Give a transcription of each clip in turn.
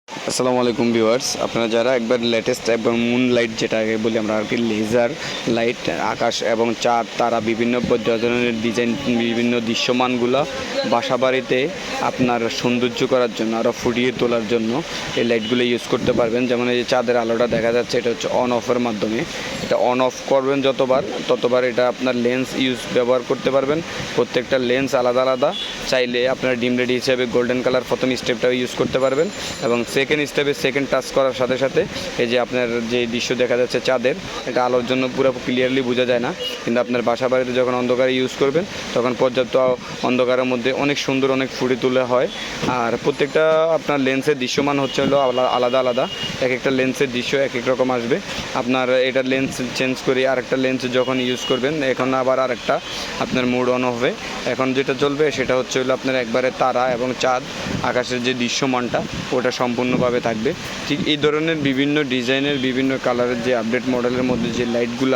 আসসালামু আলাইকুম ভিউয়ার্স, আপনারা যারা একবার লেটেস্ট একবার মুন লাইট যেটাকে বলি আমরা আর কি, লেজার লাইট, আকাশ এবং চাঁদ তারা বিভিন্ন ধরনের ডিজাইন, বিভিন্ন দৃশ্যমানগুলো বাসা বাড়িতে আপনার সৌন্দর্য করার জন্য আরও ফুটিয়ে তোলার জন্য এই লাইটগুলো ইউজ করতে পারবেন। যেমন এই যে চাঁদের আলোটা দেখা যাচ্ছে, এটা হচ্ছে অন অফের মাধ্যমে। এটা অন অফ করবেন ততবার এটা আপনার লেন্স ব্যবহার করতে পারবেন। প্রত্যেকটা লেন্স আলাদা আলাদা। চাইলে আপনার ডিম লাইট হিসেবে গোল্ডেন কালার প্রথম স্টেপটাও ইউজ করতে পারবেন এবং সেকেন্ড স্টেপে সেকেন্ড টাচ করার সাথে সাথে এই যে আপনার যে দৃশ্য দেখা যাচ্ছে চাঁদের, এটা আলোর জন্য পুরো ক্লিয়ারলি বোঝা যায় না, কিন্তু আপনার বাসা বাড়িতে যখন অন্ধকারে ইউজ করবেন তখন পর্যাপ্ত অন্ধকারের মধ্যে অনেক সুন্দর, অনেক ফুটে তোলা হয়। আর প্রত্যেকটা আপনার লেন্সের দৃশ্যমান হচ্ছে হলো আলাদা আলাদা। এক একটা লেন্সের দৃশ্য এক এক রকম আসবে। আপনার এটা লেন্স চেঞ্জ করে আরেকটা লেন্স যখন ইউজ করবেন, এখন আবার আরেকটা আপনার মুড অন হবে। এখন যেটা চলবে সেটা হচ্ছে হলো আপনার একবারে তারা এবং চাঁদ, আকাশের যে দৃশ্যমানটা ওটা সম্পূর্ণভাবে থাকবে। ঠিক এই ধরনের বিভিন্ন ডিজাইনের, বিভিন্ন কালারের যে আপডেট মডেলের মধ্যে যে লাইটগুলো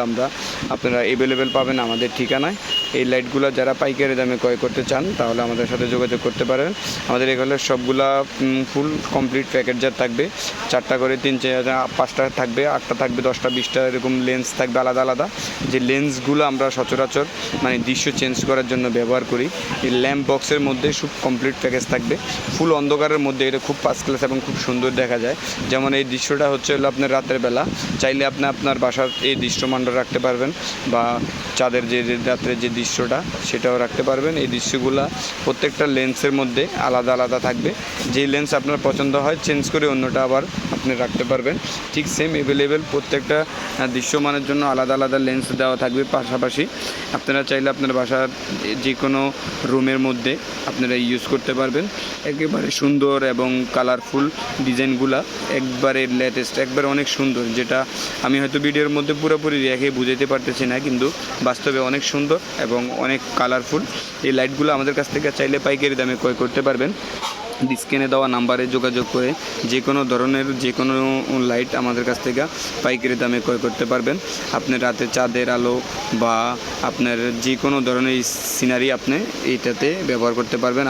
আপনারা অ্যাভেলেবেল পাবেন আমাদের ঠিকানায়। এই লাইটগুলো যারা পাইকারি দামে ক্রয় করতে চান তাহলে আমাদের সাথে যোগাযোগ করতে পারেন। আমাদের এখানে সবগুলা ফুল কমপ্লিট প্যাকেটজার থাকবে। 4টা করে 5টা থাকবে, 8টা থাকবে, 10টা 20টা এরকম লেন্স থাকবে আলাদা আলাদা। যে লেন্সগুলো আমরা সচরাচর দৃশ্য চেঞ্জ করার জন্য ব্যবহার করি। এই ল্যাম্প বক্সের মধ্যে সব কমপ্লিট প্যাকেজ থাকবে। ফুল অন্ধকারের মধ্যে এটা খুব ফার্স্ট ক্লাস এবং খুব সুন্দর দেখা যায়। যেমন এই দৃশ্যটা হচ্ছে হলো আপনার রাতের বেলা, চাইলে আপনি আপনার বাসার এই দৃশ্যমানটা রাখতে পারবেন বা চাঁদের যে রাত্রের যে দৃশ্যটা সেটাও রাখতে পারবেন। এই দৃশ্যগুলো প্রত্যেকটা লেন্সের মধ্যে আলাদা আলাদা থাকবে। যেই লেন্স আপনার পছন্দ হয় চেঞ্জ করে অন্যটা আবার আপনি রাখতে পারবেন। ঠিক সেম অ্যাভেলেবেল প্রত্যেকটা দৃশ্যমানের জন্য আলাদা আলাদা লেন্স দেওয়া থাকবে। পাশাপাশি আপনারা চাইলে আপনার বাসার যে কোনো রুমের মধ্যে আপনারা ইউজ করতে পারবেন। একেবারে সুন্দর এবং কালারফুল ডিজাইনগুলা একবারে লেটেস্ট, একবারে অনেক সুন্দর, যেটা আমি হয়তো ভিডিওর মধ্যে পুরোপুরি রেখে বুঝাতে পারতেছি না, কিন্তু বাস্তবে অনেক সুন্দর এবং অনেক কালারফুল। এই লাইটগুলো আমাদের কাছ থেকে চাইলে পাইকারি দামে ক্রয় করতে পারবেন। স্ক্রিনে দেওয়া নাম্বারে যোগাযোগ করে যে কোনো ধরনের যে কোনো লাইট আমাদের কাছ থেকে পাইকারি দামে ক্রয় করতে পারবেন। আপনি রাতে চাঁদের আলো বা আপনার যে কোনো ধরনের সিনারি আপনি এইটাতে ব্যবহার করতে পারবেন।